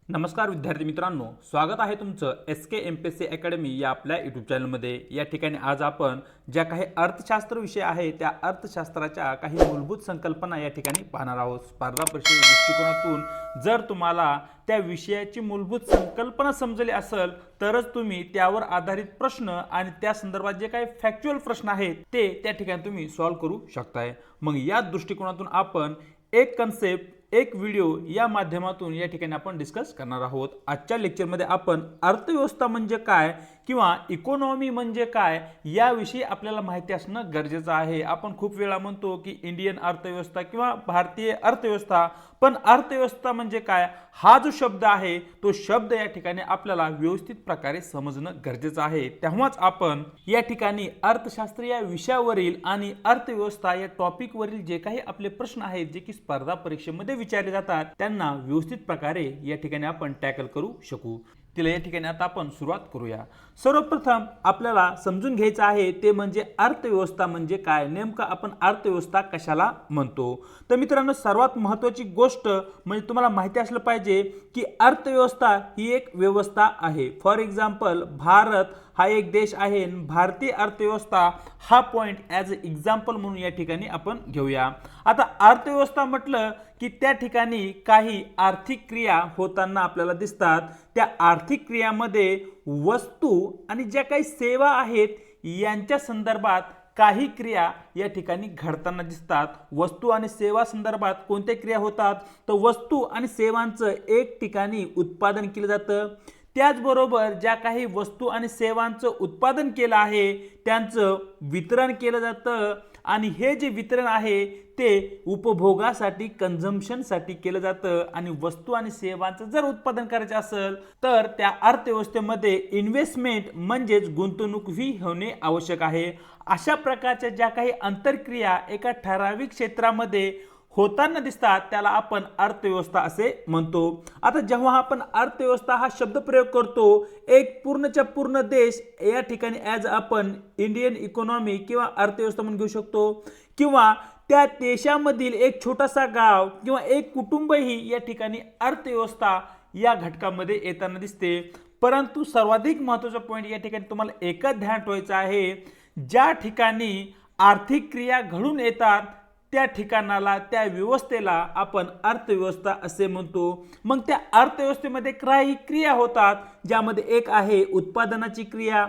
नमस्कार विद्यार्थी मित्रांनो, स्वागत आहे तुमचं SK MPSC अकॅडमी या आपल्या यूट्यूब चॅनलमध्ये। या ठिकाणी आज आपण ज्या काही अर्थशास्त्र विषय आहे त्या अर्थशास्त्राच्या काही मूलभूत संकल्पना या ठिकाणी पाहणार आहोत। स्पर्धा परीक्षेच्या दृष्टिकोनातून जर तुम्हाला त्या विषयाची मूलभूत संकल्पना समजली असेल तरच तुम्ही त्यावर आधारित प्रश्न आणि त्या संदर्भात जे काही फॅक्च्युअल प्रश्न आहेत ते त्या ठिकाणी तुम्ही सॉल्व्ह करू शकताय। मग या दृष्टिकोनातून आपण एक कन्सेप्ट एक व्हिडिओ या माध्यमातून या ठिकाणी आपण डिस्कस करणार आहोत। आजच्या लेक्चरमध्ये आपण अर्थव्यवस्था म्हणजे काय किंवा इकॉनॉमी म्हणजे काय याविषयी आपल्याला माहिती असणं गरजेचं आहे। आपण खूप वेळा म्हणतो की इंडियन अर्थव्यवस्था किंवा भारतीय अर्थव्यवस्था, पण अर्थव्यवस्था म्हणजे काय हा जो शब्द आहे तो शब्द या ठिकाणी आपल्याला व्यवस्थित प्रकारे समजणं गरजेचं आहे। तेव्हाच आपण या ठिकाणी अर्थशास्त्र या विषयावरील आणि अर्थव्यवस्था या टॉपिकवरील जे काही आपले प्रश्न आहेत जे की स्पर्धा परीक्षेमध्ये विचारले जातात त्यांना व्यवस्थित प्रकारे या ठिकाणी आपण टॅकल करू शकू। तिला या ठिकाणी आता आपण सुरुवात करूया। सर्वप्रथम आपल्याला समजून घ्यायचं आहे ते म्हणजे अर्थव्यवस्था म्हणजे काय, नेमकं आपण अर्थव्यवस्था कशाला म्हणतो। तर मित्रांनो, सर्वात महत्त्वाची गोष्ट म्हणजे तुम्हाला माहिती असलं पाहिजे की अर्थव्यवस्था ही एक व्यवस्था आहे। फॉर एक्झाम्पल, भारत हा एक देश आहे, भारतीय अर्थव्यवस्था हा पॉइंट ॲज एक्झाम्पल म्हणून या ठिकाणी आपण घेऊया। आता अर्थव्यवस्था म्हटलं की त्या ठिकाणी काही आर्थिक क्रिया होताना आपल्याला दिसतात। त्या आर्थिक क्रियामध्ये वस्तू आणि ज्या काही सेवा आहेत यांच्या संदर्भात काही क्रिया या ठिकाणी घडताना दिसतात। वस्तू आणि सेवा संदर्भात कोणत्या क्रिया होतात, तर वस्तू आणि सेवांचं एक ठिकाणी उत्पादन केलं जातं, त्याचबरोबर ज्या काही वस्तू आणि सेवांचं उत्पादन केलं आहे त्यांचं वितरण केलं जातं आणि हे जे वितरण आहे ते उपभोगासाठी कंझम्पशनसाठी केलं जातं। आणि वस्तू आणि सेवांचं जर उत्पादन करायचं असेल तर त्या अर्थव्यवस्थेमध्ये इन्व्हेस्टमेंट म्हणजेच गुंतवणूक ही होणे आवश्यक आहे। अशा प्रकारच्या ज्या काही आंतरक्रिया एका ठराविक क्षेत्रामध्ये होताना दिसतात त्याला आपण अर्थव्यवस्था असे म्हणतो। आता जेव्हा आपण अर्थव्यवस्था हा शब्द प्रयोग करतो, एक पूर्णच्या पूर्ण देश या ठिकाणी ॲज आपण इंडियन इकॉनॉमी किंवा अर्थव्यवस्था म्हणून घेऊ शकतो, किंवा त्या देशामधील एक छोटासा गाव किंवा एक कुटुंबही या ठिकाणी अर्थव्यवस्था या घटकामध्ये येताना दिसते। परंतु सर्वाधिक महत्त्वाचा पॉईंट या ठिकाणी तुम्हाला एकच ध्यान ठेवायचं आहे, ज्या ठिकाणी आर्थिक क्रिया घडून येतात त्या ठिकाणाला त्या व्यवस्थेला आपण अर्थव्यवस्था असे म्हणतो। मग त्या अर्थव्यवस्थेमध्ये काही क्रिया होतात ज्यामध्ये एक आहे उत्पादनाची क्रिया,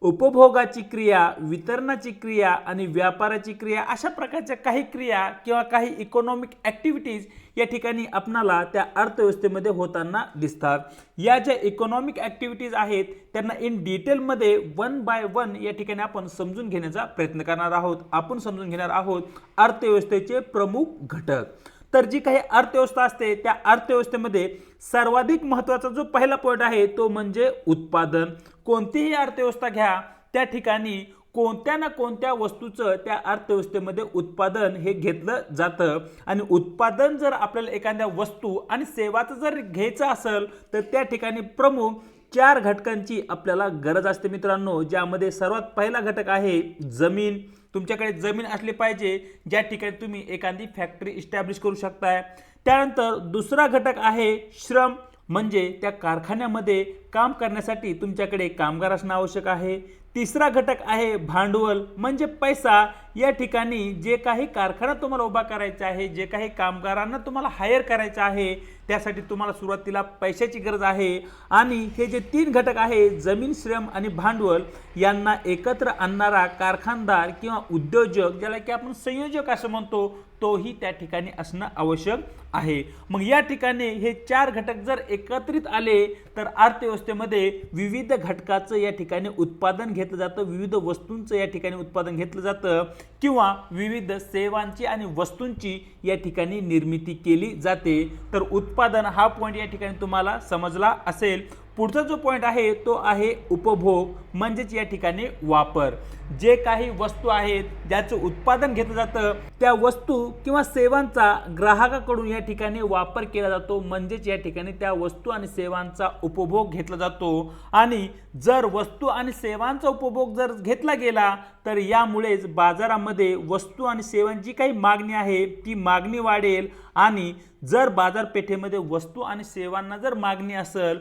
उपभोगाची क्रिया, वितरणाची क्रिया आणि व्यापाराची क्रिया। अशा प्रकारच्या काही क्रिया किंवा काही इकॉनॉमिक ॲक्टिव्हिटीज या ठिकाणी आपणाला त्या अर्थव्यवस्थेमध्ये होताना दिसतात। या ज्या इकॉनॉमिक ॲक्टिव्हिटीज आहेत त्यांना इन डिटेलमध्ये वन बाय वन या ठिकाणी आपण समजून घेण्याचा प्रयत्न करणार आहोत। आपण समजून घेणार आहोत अर्थव्यवस्थेचे प्रमुख घटक। तर जी काही अर्थव्यवस्था असते त्या अर्थव्यवस्थेमध्ये सर्वाधिक महत्त्वाचा जो पहिला पॉईंट आहे तो म्हणजे उत्पादन। कोणतीही अर्थव्यवस्था घ्या त्या ठिकाणी कोणत्या ना कोणत्या वस्तूचं त्या अर्थव्यवस्थेमध्ये उत्पादन हे घेतलं जातं। आणि उत्पादन जर आपल्याला एखाद्या वस्तू आणि सेवाचं जर घ्यायचं असेल तर त्या ठिकाणी प्रमुख 4 घटकांची आपल्याला गरज असते मित्रांनो, ज्यामध्ये सर्वात पहिला घटक आहे जमीन। तुमच्याकडे जमीन असली पाहिजे ज्या ठिकाणी तुम्ही एखादी फॅक्टरी इस्टॅब्लिश करू शकताय। त्यानंतर दुसरा घटक आहे श्रम, म्हणजे त्या कारखान्यामध्ये काम करण्यासाठी तुमच्याकडे कामगार असणं आवश्यक आहे। तिसरा घटक आहे भांडवल, म्हणजे पैसा। या ठिकाणी जे काही कारखाना तुम्हाला उभा करायचा आहे, जे काही कामगारांना तुम्हाला हायर करायचं आहे त्यासाठी तुम्हाला सुरुवातीला पैशाची गरज आहे। आणि हे जे 3 घटक आहे जमीन, श्रम आणि भांडवल यांना एकत्र आणणारा कारखानदार किंवा उद्योजक, ज्याला की आपण संयोजक असं म्हणतो, तोही त्या ठिकाणी असणं आवश्यक आहे। मग या ठिकाणी हे 4 घटक जर एकत्रित आले तर अर्थव्यवस्थेमध्ये विविध घटकाचं या ठिकाणी उत्पादन घेतलं जातं, विविध वस्तूंचं या ठिकाणी उत्पादन घेतलं जातं किंवा विविध सेवांची आणि वस्तूंची या ठिकाणी निर्मिती केली जाते। तर उत्पादन हा पॉईंट या ठिकाणी तुम्हाला समजला असेल। पुढचा जो पॉईंट आहे तो आहे उपभोग, म्हणजेच या ठिकाणी वापर. जे काही वस्तू आहेत ज्याचं उत्पादन घेतलं जातं त्या वस्तू किंवा सेवांचा ग्राहकाकडून या ठिकाणी वापर केला जातो, म्हणजेच या ठिकाणी त्या वस्तू आणि सेवांचा उपभोग घेतला जातो. आणि जर वस्तू आणि सेवांचा उपभोग जर घेतला गेला तर यामुळेच बाजारामध्ये वस्तू आणि सेवांची काही मागणी आहे ती मागणी वाढेल. आणि जर बाजारपेठेमध्ये वस्तू आणि सेवांना जर मागणी असेल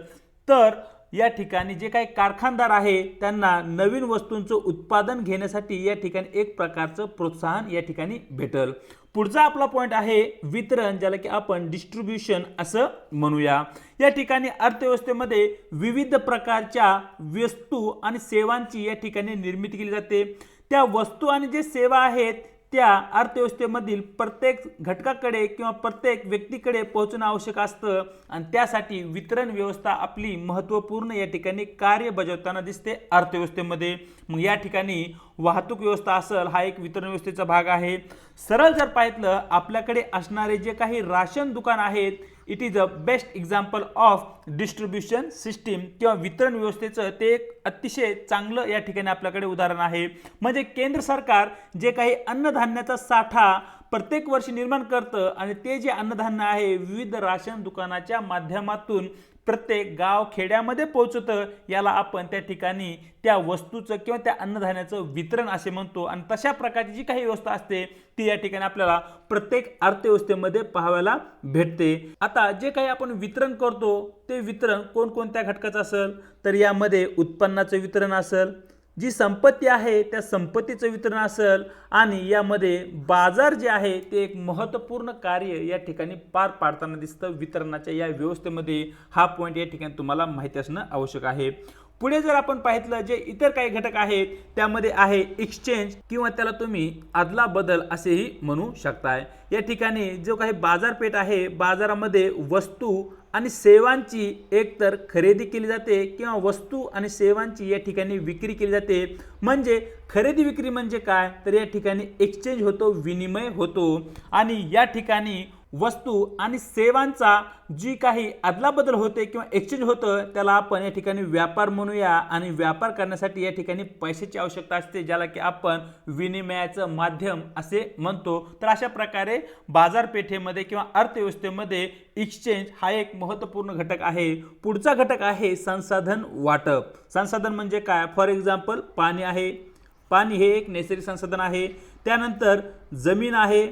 तर या ठिकाणी जे काही कारखानदार आहे त्यांना नवीन वस्तूंचं उत्पादन घेण्यासाठी या ठिकाणी एक प्रकारचं प्रोत्साहन या ठिकाणी भेटेल. पुढचा आपला पॉईंट आहे वितरण, ज्याला की आपण डिस्ट्रीब्युशन असं म्हणूया. या ठिकाणी अर्थव्यवस्थेमध्ये विविध प्रकारच्या वस्तू आणि सेवांची या ठिकाणी निर्मिती केली जाते. त्या वस्तू आणि जे सेवा आहेत त्या अर्थव्यवस्थेमधील प्रत्येक घटकाकडे किंवा प्रत्येक व्यक्तीकडे पोहोचणं आवश्यक असतं आणि त्यासाठी वितरण व्यवस्था आपली महत्त्वपूर्ण या ठिकाणी कार्य बजावताना दिसते अर्थव्यवस्थेमध्ये. मग या ठिकाणी वाहतूक व्यवस्था असेल हा एक वितरण व्यवस्थेचा भाग आहे. सरळ जर पाहिलं आपल्याकडे असणारे जे काही राशन दुकान आहेत it is a best example of distribution system किंवा वितरण व्यवस्थेचं ते एक अतिशय चांगलं या ठिकाणी आपल्याकडे उदाहरण आहे. म्हणजे केंद्र सरकार जे काही अन्नधान्याचा साठा प्रत्येक वर्षी निर्माण करतं आणि ते जे अन्नधान्य आहे विविध राशन दुकानाच्या माध्यमातून प्रत्येक गाव खेड्यामध्ये पोहोचतं, याला आपण त्या ठिकाणी त्या वस्तूचं किंवा त्या अन्नधान्याचं वितरण असे म्हणतो. आणि तशा प्रकारची जी काही व्यवस्था असते ती या ठिकाणी आपल्याला प्रत्येक अर्थव्यवस्थेमध्ये पाहायला भेटते. आता जे काही आपण वितरण करतो ते वितरण कोणकोणत्या घटकाचं असेल तर यामध्ये उत्पन्नाचं वितरण असेल, जी संपत्ती आहे त्या संपत्तीचं वितरण असेल आणि यामध्ये बाजार जे आहे ते एक महत्त्वपूर्ण कार्य या ठिकाणी पार पाडताना दिसतं वितरणाच्या या व्यवस्थेमध्ये. हा पॉईंट या ठिकाणी तुम्हाला माहिती असणं आवश्यक आहे. पुढे जर आपण पाहिलं जे इतर काही घटक आहेत त्यामध्ये आहे एक्सचेंज किंवा त्याला तुम्ही आदला बदल असेही म्हणू शकताय. या ठिकाणी जो काही बाजारपेठ आहे बाजारामध्ये वस्तू आणि सेवांची एकतर खरेदी केली जाते किंवा वस्तू आणि सेवांची या ठिकाणी विक्री केली जाते. म्हणजे खरेदी विक्री म्हणजे काय तर या ठिकाणी एक्सचेंज होतो, विनिमय होतो. आणि या ठिकाणी वस्तू आणि सेवांचा जी काही अदलाबदल होते किंवा एक्सचेंज होतं त्याला आपण या ठिकाणी व्यापार म्हणूया. आणि व्यापार करण्यासाठी या ठिकाणी पैशाची आवश्यकता असते ज्याला की आपण विनिमयाचं माध्यम असे म्हणतो. तर अशा प्रकारे बाजारपेठेमध्ये किंवा अर्थव्यवस्थेमध्ये एक्सचेंज हा एक महत्त्वपूर्ण घटक आहे. पुढचा घटक आहे संसाधन वाटप. संसाधन म्हणजे काय? फॉर एक्झाम्पल पाणी आहे. पाणी हे एक नैसर्गिक संसाधन आहे. त्यानंतर जमीन आहे,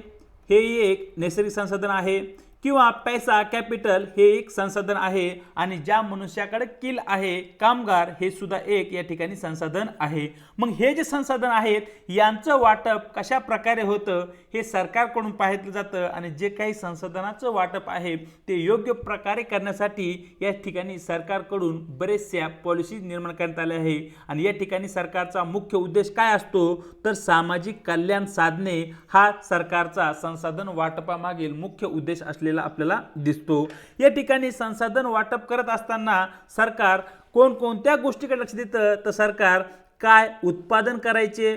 हेही एक नैसर्गिक संसाधन आहे. किंवा पैसा कॅपिटल हे एक संसाधन आहे. आणि ज्या मनुष्याकडे किल आहे कामगार हे सुद्धा एक या ठिकाणी संसाधन आहे. मग हे जे संसाधन आहेत यांचं वाटप कशा प्रकारे होतं हे सरकारकडून पाहिलं जातं. आणि जे काही संसाधनाचं वाटप आहे ते योग्य प्रकारे करण्यासाठी या ठिकाणी सरकारकडून बरेचशा पॉलिसीज निर्माण करण्यात आल्या आहे. आणि या ठिकाणी सरकारचा मुख्य उद्देश काय असतो तर सामाजिक कल्याण साधणे हा सरकारचा संसाधन वाटपामागील मुख्य उद्देश असलेला आपल्याला दिसतो. या ठिकाणी संसाधन वाटप करत असताना सरकार कोणकोणत्या गोष्टीकडे लक्ष देतं तर सरकार काय उत्पादन करायचे,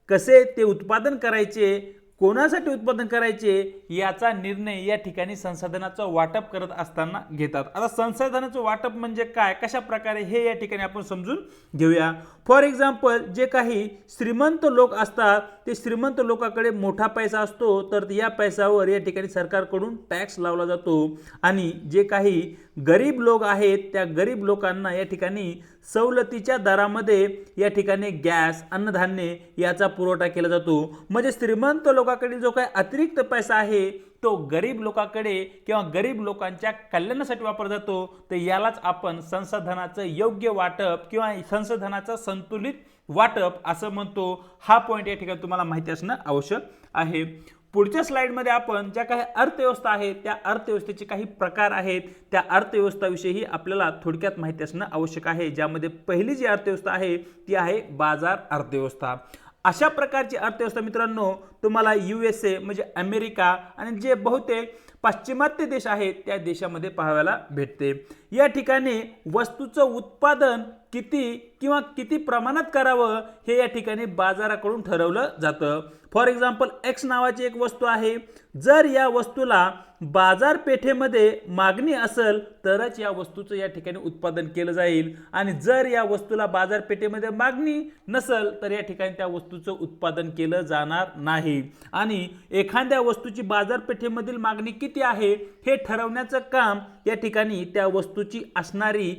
कसे ते उत्पादन करायचे, कोणासाठी उत्पादन करायचे याचा निर्णय या ठिकाणी संसाधनाचं वाटप करत असताना घेतात. आता संसाधनाचं वाटप म्हणजे काय, कशा प्रकारे हे या ठिकाणी आपण समजून घेऊया. फॉर एक्झाम्पल जे काही श्रीमंत लोक असतात ते श्रीमंत लोकांकडे मोठा पैसा असतो तर या पैशावर या ठिकाणी सरकारकडून टॅक्स लावला जातो. आणि जे काही गरीब लोक आहेत त्या गरीब लोकांना या ठिकाणी सवलतीच्या दरामध्ये या ठिकाणी गॅस, अन्नधान्य याचा पुरवठा केला जातो. म्हणजे श्रीमंत लोकांकडे जो काही अतिरिक्त पैसा आहे तो गरीब लोकांकडे किंवा गरीब लोकांच्या कल्याणासाठी वापरला जातो. तर यालाच आपण संसाधनाचं योग्य वाटप किंवा संसाधनाचं संतुलित वाटप असं म्हणतो. हा पॉईंट या ठिकाणी तुम्हाला माहिती असणं आवश्यक आहे. पुढच्या स्लाइडमध्ये आपण ज्या काही अर्थव्यवस्था आहेत त्या अर्थव्यवस्थेचे काही प्रकार आहेत त्या अर्थव्यवस्थाविषयी आपल्याला थोडक्यात माहिती असणं आवश्यक आहे. ज्यामध्ये पहिली जी अर्थव्यवस्था आहे ती आहे बाजार अर्थव्यवस्था. अशा प्रकारची अर्थव्यवस्था मित्रांनो तुम्हाला USA म्हणजे अमेरिका आणि जे बहुतेक पाश्चिमात्य देश आहेत त्या देशामध्ये पाहायला भेटते। या ठिकाणी वस्तूचं उत्पादन किती किंवा किती प्रमाणात करावं हे या ठिकाणी बाजाराकडून ठरवलं जातं। फॉर एक्झाम्पल एक्स नावाची एक वस्तू आहे, जर या वस्तूला बाजारपेठेमध्ये मागणी असेल तरच या वस्तूचं या ठिकाणी उत्पादन केलं जाईल आणि जर या वस्तूला बाजारपेठेमध्ये मागणी नसेल तर या ठिकाणी त्या वस्तूचं उत्पादन केलं जाणार नाही। आणि एखाद्या वस्तूची बाजारपेठेमधील मागणी किती आहे हे ठरवण्याचं काम या ठिकाणी त्या वस्तूची असणारी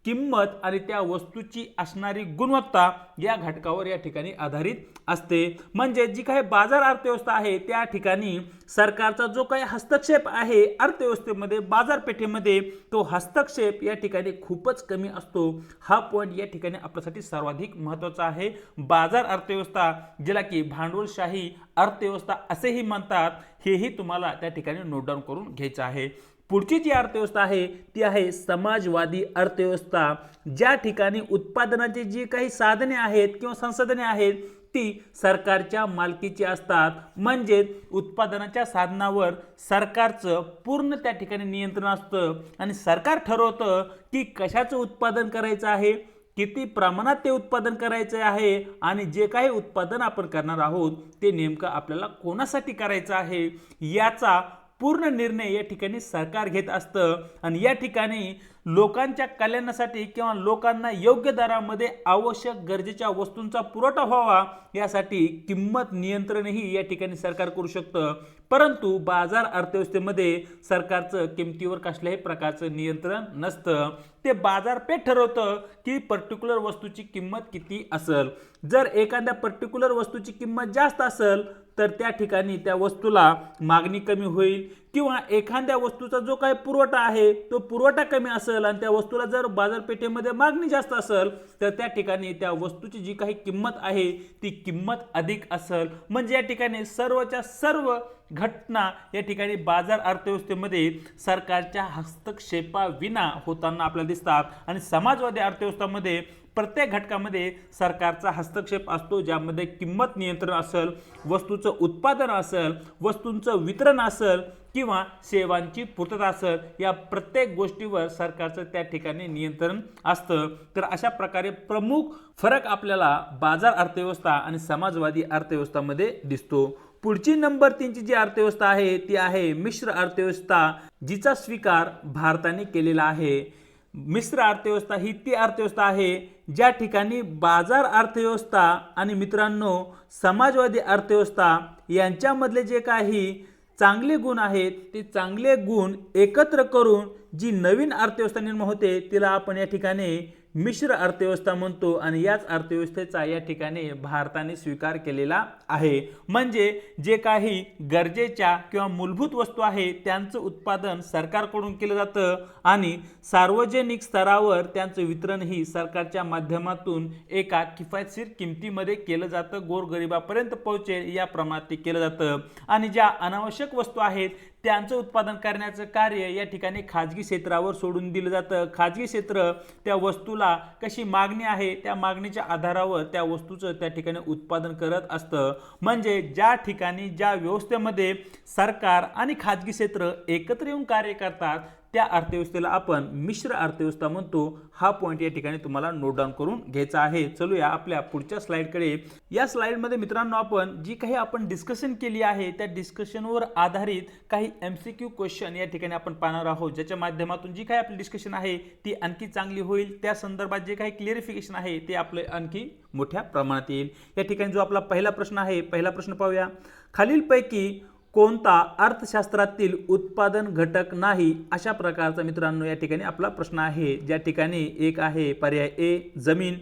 किंमत आणि त्या वस्तूची असणारी गुणवत्ता या घटकावर या ठिकाणी आधारित असते। म्हणजे जी काही बाजार अर्थव्यवस्था आहे त्या ठिकाणी सरकारचा जो काही हस्तक्षेप आहे अर्थव्यवस्थेमध्ये बाजारपेठेमध्ये तो हस्तक्षेप या ठिकाणी खूपच कमी असतो। हा पॉइंट या ठिकाणी आपल्यासाठी सर्वाधिक महत्त्वाचा आहे। बाजार अर्थव्यवस्था जिला की भांडवलशाही अर्थव्यवस्था असेही म्हणतात, हेही तुम्हाला त्या ठिकाणी नोट डाऊन करून घ्यायचं आहे। पुढची जी अर्थव्यवस्था आहे ती आहे समाजवादी अर्थव्यवस्था, ज्या ठिकाणी उत्पादनाची जी काही साधने आहेत किंवा संसाधने आहेत ती सरकारच्या मालकीची असतात। म्हणजे उत्पादनाच्या साधनावर सरकारचं पूर्ण त्या ठिकाणी नियंत्रण असतं आणि सरकार ठरवतं की कशाचं उत्पादन करायचं आहे, किती प्रमाणात ते उत्पादन करायचे आहे आणि जे काही उत्पादन आपण करणार आहोत ते नेमकं आपल्याला कोणासाठी करायचं आहे याचा पूर्ण निर्णय या ठिकाणी सरकार घेत असतं। आणि या ठिकाणी लोकांच्या कल्याणासाठी किंवा लोकांना योग्य दरामध्ये आवश्यक गरजेच्या वस्तूंचा पुरवठा व्हावा यासाठी किंमत नियंत्रणही या ठिकाणी सरकार करू शकतं। परंतु बाजार अर्थव्यवस्थेमध्ये सरकारचं किमतीवर कसल्याही प्रकारचं नियंत्रण नसतं। ते बाजारपेठ ठरवतं की पर्टिक्युलर वस्तूची किंमत किती असेल। जर एखाद्या पर्टिक्युलर वस्तूची किंमत जास्त असेल तर त्या ठिकाणी त्या वस्तूला मागणी कमी होईल किंवा एखाद्या वस्तूचा जो काही पुरवठा आहे तो पुरवठा कमी असेल आणि त्या वस्तूला जर बाजारपेठेमध्ये मागणी जास्त असेल तर त्या ठिकाणी त्या वस्तूची जी काही किंमत आहे ती किंमत अधिक असेल। म्हणजे या ठिकाणी सर्वच्या सर्व घटना या ठिकाणी बाजार अर्थव्यवस्थेमध्ये सरकारच्या हस्तक्षेपाविना होताना आपल्याला दिसतात आणि समाजवादी अर्थव्यवस्थेमध्ये प्रत्येक घटकामध्ये सरकारचा हस्तक्षेप असतो, ज्यामध्ये किंमत नियंत्रण असेल, वस्तूचं उत्पादन असेल, वस्तूंचं वितरण असेल किंवा सेवांची पूर्तता असेल, या प्रत्येक गोष्टीवर सरकारचं त्या ठिकाणी नियंत्रण असतं। तर अशा प्रकारे प्रमुख फरक आपल्याला बाजार अर्थव्यवस्था आणि समाजवादी अर्थव्यवस्थेमध्ये दिसतो। पुढची नंबर 3 ची जी अर्थव्यवस्था आहे ती आहे मिश्र अर्थव्यवस्था, जिचा स्वीकार भारताने केलेला आहे। मिश्र अर्थव्यवस्था ही ती अर्थव्यवस्था आहे ज्या ठिकाणी बाजार अर्थव्यवस्था आणि मित्रांनो समाजवादी अर्थव्यवस्था यांच्यामधले जे काही चांगले गुण आहेत ते चांगले गुण एकत्र करून जी नवीन अर्थव्यवस्था निर्माण होते तिला आपण या ठिकाणी मिश्र अर्थव्यवस्था म्हणतो आणि याच अर्थव्यवस्थेचा या ठिकाणी भारताने स्वीकार केलेला आहे। म्हणजे जे काही गरजेच्या किंवा मूलभूत वस्तू आहेत त्यांचं उत्पादन सरकारकडून केलं जातं आणि सार्वजनिक स्तरावर त्यांचं वितरणही सरकारच्या माध्यमातून एका किफायतशीर किमतीमध्ये केलं जातं, गोरगरिबापर्यंत पोहोचेल या प्रमाणात ते केलं जातं। आणि ज्या अनावश्यक वस्तू आहेत त्यांचं उत्पादन करण्याचं कार्य या ठिकाणी खाजगी क्षेत्रावर सोडून दिलं जातं। खाजगी क्षेत्र त्या वस्तूला कशी मागणी आहे त्या मागणीच्या आधारावर त्या वस्तूचं त्या ठिकाणी उत्पादन करत असतं। म्हणजे ज्या ठिकाणी ज्या व्यवस्थेमध्ये सरकार आणि खाजगी क्षेत्र एकत्र येऊन कार्य करतात त्या अर्थव्यवस्थेला आपण मिश्र अर्थव्यवस्था म्हणतो। हा पॉइंट या ठिकाणी तुम्हाला नोट डाऊन करून घ्यायचा आहे। चलूया आपल्या पुढच्या स्लाइडकडे। या स्लाइडमध्ये मित्रांनो आपण जी काही आपण डिस्कशन केली आहे त्या डिस्कशनवर आधारित काही MCQ क्वेश्चन या ठिकाणी आपण पाहणार आहोत, ज्याच्या माध्यमातून जी काही आपली डिस्कशन आहे ती आणखी चांगली होईल। त्या संदर्भात जे काही क्लिअरिफिकेशन आहे ते आपले आणखी मोठ्या प्रमाणात येईल। या ठिकाणी जो आपला पहिला प्रश्न आहे, पहिला प्रश्न पाहूया। खालीलपैकी कोणता अर्थशास्त्रातील उत्पादन घटक नाही, अशा प्रकारचा मित्रांनो या ठिकाणी आपला प्रश्न आहे। ज्या ठिकाणी एक आहे पर्याय ए जमीन,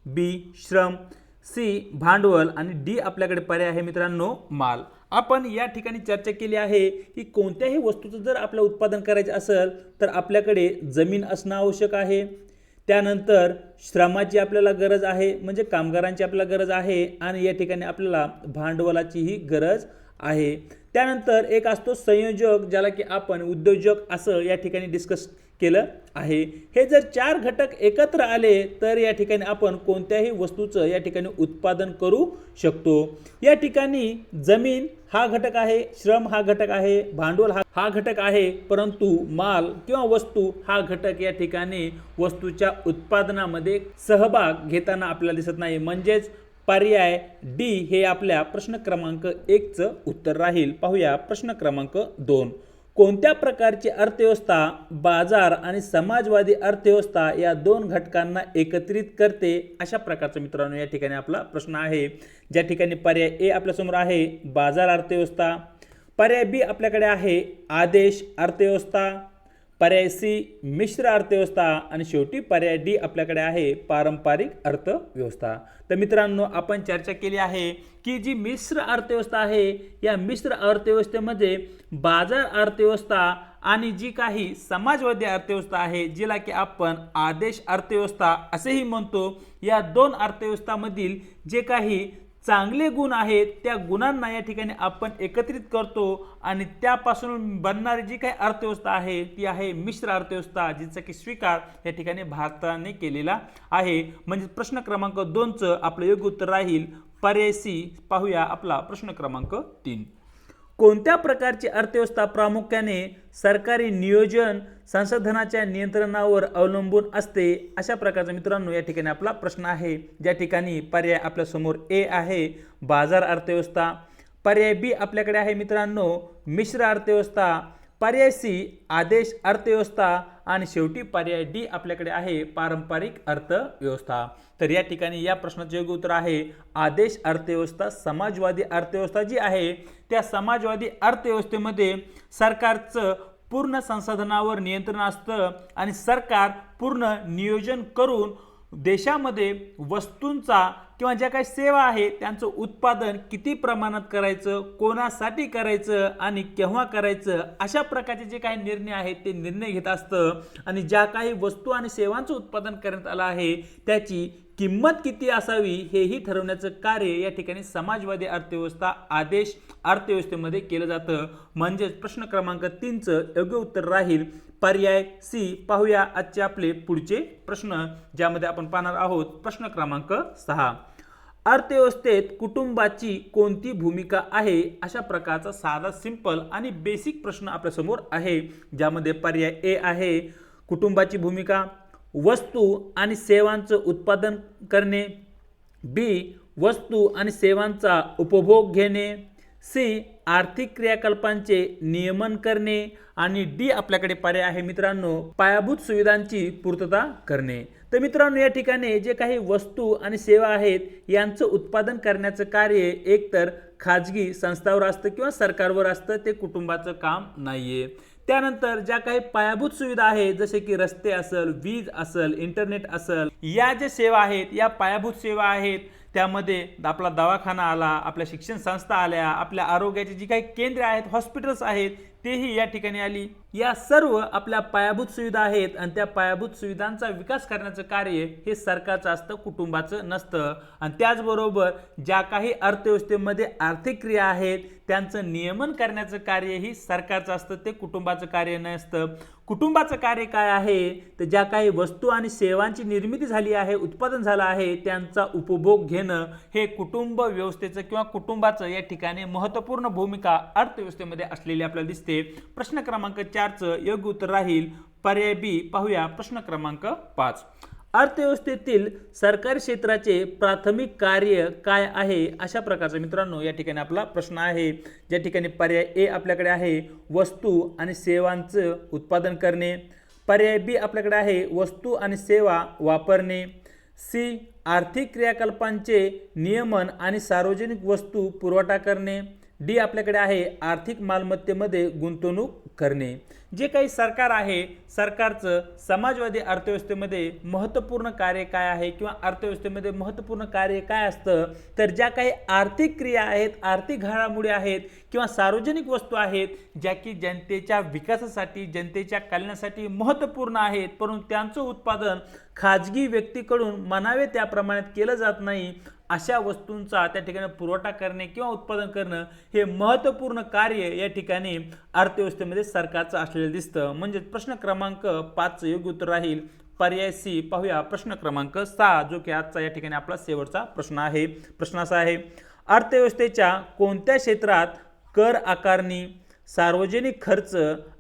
बी श्रम, सी भांडवल आणि डी आपल्याकडे पर्याय आहे मित्रांनो माल। आपण या ठिकाणी चर्चा केली आहे की कोणत्याही वस्तूचं जर आपलं उत्पादन करायचं असेल तर आपल्याकडे जमीन असणं आवश्यक आहे, त्यानंतर श्रमाची आपल्याला गरज आहे म्हणजे कामगारांची आपल्याला गरज आहे आणि या ठिकाणी आपल्याला भांडवलाचीही गरज आहे। त्यानंतर एक असतो संयोजक, ज्याला की आपण उद्योजक असं या ठिकाणी डिस्कस केलं आहे. हे जर 4 घटक एकत्र आले तर या ठिकाणी आपण कोणत्याही वस्तूचं या ठिकाणी उत्पादन करू शकतो. या ठिकाणी जमीन हा घटक आहे, श्रम हा घटक आहे, भांडवल हा घटक आहे, परंतु माल किंवा वस्तू हा घटक या ठिकाणी वस्तूच्या उत्पादनामध्ये सहभाग घेताना आपल्याला दिसत नाही. म्हणजेच पर्याय डी हे आपल्या प्रश्न क्रमांक 1 चं उत्तर राहील. पाहूया प्रश्न क्रमांक 2. कोणत्या प्रकारची अर्थव्यवस्था बाजार आणि समाजवादी अर्थव्यवस्था या दोन घटकांना एकत्रित करते? अशा प्रकारचा मित्रांनो या ठिकाणी आपला प्रश्न आहे. ज्या ठिकाणी पर्याय ए आपल्यासमोर आहे बाजार अर्थव्यवस्था, पर्याय बी आपल्याकडे आहे आदेश अर्थव्यवस्था, पर्याय सी मिश्र अर्थव्यवस्था आणि शेवटी पर्याय डी आपल्याकडे आहे पारंपरिक अर्थव्यवस्था. तर मित्रांनो आपण चर्चा केली आहे की जी मिश्र अर्थव्यवस्था आहे या मिश्र अर्थव्यवस्थेमध्ये बाजार अर्थव्यवस्था आणि जी काही समाजवादी अर्थव्यवस्था आहे जिला की आपण आदेश अर्थव्यवस्था असेही म्हणतो, या दोन अर्थव्यवस्थांमधील जे काही चांगले गुण आहेत त्या गुणांना या ठिकाणी आपण एकत्रित करतो आणि त्यापासून बनणारी जी काही अर्थव्यवस्था आहे ती आहे मिश्र अर्थव्यवस्था, जिचा की स्वीकार या ठिकाणी भारताने केलेला आहे. म्हणजे प्रश्न क्रमांक 2 चं आपलं योग्य उत्तर राहील पर्याय सी. पाहूया आपला प्रश्न क्रमांक 3. कोणत्या प्रकारची अर्थव्यवस्था प्रामुख्याने सरकारी नियोजन संसाधनाच्या नियंत्रणावर अवलंबून असते? अशा प्रकारचा मित्रांनो या ठिकाणी आपला प्रश्न आहे. ज्या ठिकाणी पर्याय आपल्या समोर ए आहे बाजार अर्थव्यवस्था, पर्याय बी आपल्याकडे आहे मित्रांनो मिश्र अर्थव्यवस्था, पर्याय सी आदेश अर्थव्यवस्था आणि शेवटी पर्याय डी आपल्याकडे आहे पारंपरिक अर्थव्यवस्था. तर या ठिकाणी या प्रश्नाचे योग्य उत्तर आहे आदेश अर्थव्यवस्था. समाजवादी अर्थव्यवस्था जी आहे त्या समाजवादी अर्थव्यवस्थेमध्ये सरकारचं पूर्ण संसाधनावर नियंत्रण असतं आणि सरकार पूर्ण नियोजन करून देशामध्ये वस्तूंचा किंवा ज्या काही सेवा आहेत त्यांचं उत्पादन किती प्रमाणात करायचं, कोणासाठी करायचं आणि केव्हा करायचं, अशा प्रकारचे जे काही निर्णय आहेत ते निर्णय घेत असतं. आणि ज्या काही वस्तू आणि सेवांचं उत्पादन करण्यात आलं आहे त्याची किंमत किती असावी हेही ठरवण्याचं कार्य या ठिकाणी समाजवादी अर्थव्यवस्था आदेश अर्थव्यवस्थेमध्ये केलं जातं. म्हणजेच प्रश्न क्रमांक 3 चं योग्य उत्तर राहील पर्याय सी. पाहूया आजचे आपले पुढचे प्रश्न, ज्यामध्ये आपण पाहणार आहोत प्रश्न क्रमांक 6. अर्थव्यवस्थेत कुटुंबाची कोणती भूमिका आहे? अशा प्रकारचा साधा सिंपल आणि बेसिक प्रश्न आपल्यासमोर आहे. ज्यामध्ये पर्याय ए आहे कुटुंबाची भूमिका, वस्तू आणि सेवांचं उत्पादन करणे, बी वस्तू आणि सेवांचा उपभोग घेणे, सी आर्थिक क्रियाकलापांचे नियमन करणे आणि डी आपल्याकडे पर्याय आहे मित्रांनो पायाभूत सुविधांची पूर्तता करणे. तर मित्रांनो या ठिकाणी जे काही वस्तू आणि सेवा आहेत यांचं उत्पादन करण्याचं कार्य एकतर खाजगी संस्थांवर असतं किंवा सरकारवर असतं, ते कुटुंबाचं काम नाहीये. त्यानंतर ज्या काही पायाभूत सुविधा आहेत जसे की रस्ते असेल, वीज असेल, इंटरनेट असेल, या ज्या सेवा आहेत या पायाभूत सेवा आहेत. त्यामध्ये आपला दवाखाना आला, आपल्या शिक्षण संस्था आल्या, आपल्या आरोग्याची जी काही केंद्रे आहेत, हॉस्पिटल्स आहेत तेही या ठिकाणी आली. या सर्व आपल्या पायाभूत सुविधा आहेत आणि त्या पायाभूत सुविधांचा विकास करण्याचं कार्य हे सरकारचं असतं, कुटुंबाचं नसतं. आणि त्याचबरोबर ज्या काही अर्थव्यवस्थेमध्ये आर्थिक क्रिया आहेत त्यांचं नियमन करण्याचं कार्य ही सरकारचं असतं, ते कुटुंबाचं कार्य नसतं. कुटुंबाचं कार्य काय आहे तर ज्या काही वस्तू आणि सेवांची निर्मिती झाली आहे, उत्पादन झालं आहे त्यांचा उपभोग घेणं हे कुटुंब व्यवस्थेचं किंवा कुटुंबाचं या ठिकाणी महत्त्वपूर्ण भूमिका अर्थव्यवस्थेमध्ये असलेली आपल्याला दिसते. प्रश्न क्रमांक 4 चं योग्य उत्तर राहील पर्याय बी. पाहूया प्रश्न क्रमांक 5. अर्थव्यवस्थेतील सरकारी क्षेत्राचे प्राथमिक कार्य काय आहे? अशा प्रकारचा मित्रांनो या ठिकाणी आपला प्रश्न आहे. ज्या ठिकाणी पर्याय ए आपल्याकडे आहे वस्तू आणि सेवांचं उत्पादन करणे, पर्याय बी आपल्याकडे आहे वस्तू आणि सेवा वापरणे, सी आर्थिक क्रियाकलापांचे नियमन आणि सार्वजनिक वस्तू पुरवठा करणे, डी आपल्याकडे आहे आर्थिक मालमत्तेमध्ये गुंतवणूक करणे. जे काही सरकार आहे सरकारचं समाजवादी अर्थव्यवस्थेमध्ये महत्त्वपूर्ण कार्य काय आहे किंवा अर्थव्यवस्थेमध्ये महत्त्वपूर्ण कार्य काय असतं तर ज्या काही आर्थिक क्रिया आहेत, आर्थिक घडामोडी आहेत किंवा सार्वजनिक वस्तू आहेत ज्या की जनतेच्या विकासासाठी, जनतेच्या कल्याणासाठी महत्त्वपूर्ण आहेत, परंतु त्यांचं उत्पादन खाजगी व्यक्तीकडून म्हणावे त्या प्रमाणात केलं जात नाही अशा वस्तूंचा त्या ठिकाणी पुरवठा करणे किंवा उत्पादन करणं हे महत्त्वपूर्ण कार्य या ठिकाणी अर्थव्यवस्थेमध्ये सरकारचं असलेलं दिसतं. म्हणजे प्रश्न क्रमांक 5 योग्य उत्तर राहील पर्याय सी. पाहूया प्रश्न क्रमांक 6 जो की आजचा या ठिकाणी आपला शेवटचा प्रश्न आहे. प्रश्न असा आहे, अर्थव्यवस्थेच्या कोणत्या क्षेत्रात कर आकारणी, सार्वजनिक खर्च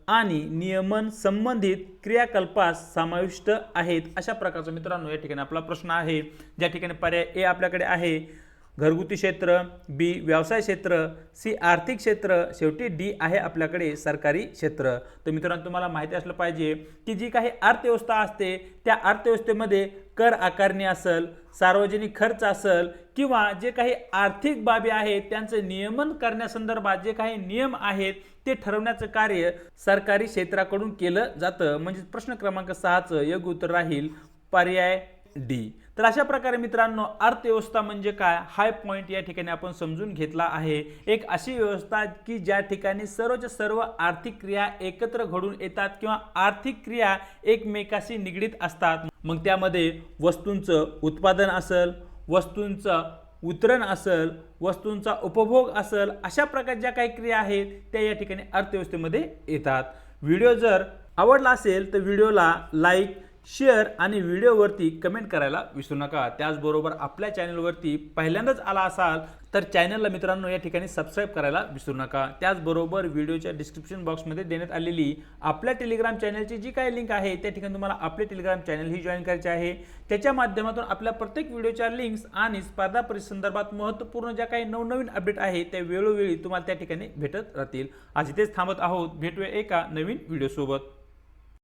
आणि नियमन संबंधित क्रियाकल्पास समाविष्ट आहेत? अशा प्रकारचा मित्रांनो या ठिकाणी आपला प्रश्न आहे. ज्या ठिकाणी पर्याय ए आपल्याकडे आहे घरगुती क्षेत्र, बी व्यवसाय क्षेत्र, सी आर्थिक क्षेत्र, शेवटी डी आहे आपल्याकडे सरकारी क्षेत्र. तर मित्रांनो तुम्हाला माहिती असलं पाहिजे की जी काही अर्थव्यवस्था असते त्या अर्थव्यवस्थेमध्ये कर आकारणी असेल, सार्वजनिक खर्च असेल किंवा जे काही आर्थिक बाबी आहेत त्यांचे नियमन करण्यासंदर्भात जे काही नियम आहेत ते ठरवण्याचं कार्य सरकारी क्षेत्राकडून केलं जातं. म्हणजे प्रश्न क्रमांक 6चं योग्य उत्तर राहील पर्याय डी. तर अशा प्रकारे मित्रांनो अर्थव्यवस्था म्हणजे काय हा पॉइंट या ठिकाणी आपण समजून घेतला आहे. एक अशी व्यवस्था की ज्या ठिकाणी सर्वच्या सर्व आर्थिक क्रिया एकत्र घडून येतात किंवा आर्थिक क्रिया एकमेकाशी निगडीत असतात. मग त्यामध्ये वस्तूंचं उत्पादन असेल, वस्तूंचं वितरण असेल, वस्तूंचा उपभोग असेल, अशा प्रकारच्या ज्या काही क्रिया आहेत त्या या ठिकाणी अर्थव्यवस्थेमध्ये येतात. व्हिडिओ जर आवडला असेल तर व्हिडिओला लाईक, शेअर आणि व्हिडिओवरती कमेंट करायला विसरू नका. त्याचबरोबर आपल्या चॅनलवरती पहिल्यांदाच आला असाल तर चॅनलला मित्रांनो या ठिकाणी सबस्क्राईब करायला विसरू नका. त्याचबरोबर व्हिडिओच्या डिस्क्रिप्शन बॉक्समध्ये देण्यात आलेली आपल्या टेलिग्राम चॅनलची जी काही लिंक आहे त्या ठिकाणी तुम्हाला आपले टेलिग्राम चॅनल ही जॉईन करायचे आहे. त्याच्या माध्यमातून आपल्या प्रत्येक व्हिडिओच्या लिंक्स आणि स्पर्धा परीक्षेसंदर्भात महत्त्वपूर्ण ज्या काही नवनवीन अपडेट आहेत त्या वेळोवेळी तुम्हाला त्या ठिकाणी भेटत राहतील. आज इथेच थांबत आहोत. भेटूया एका नवीन व्हिडिओसोबत.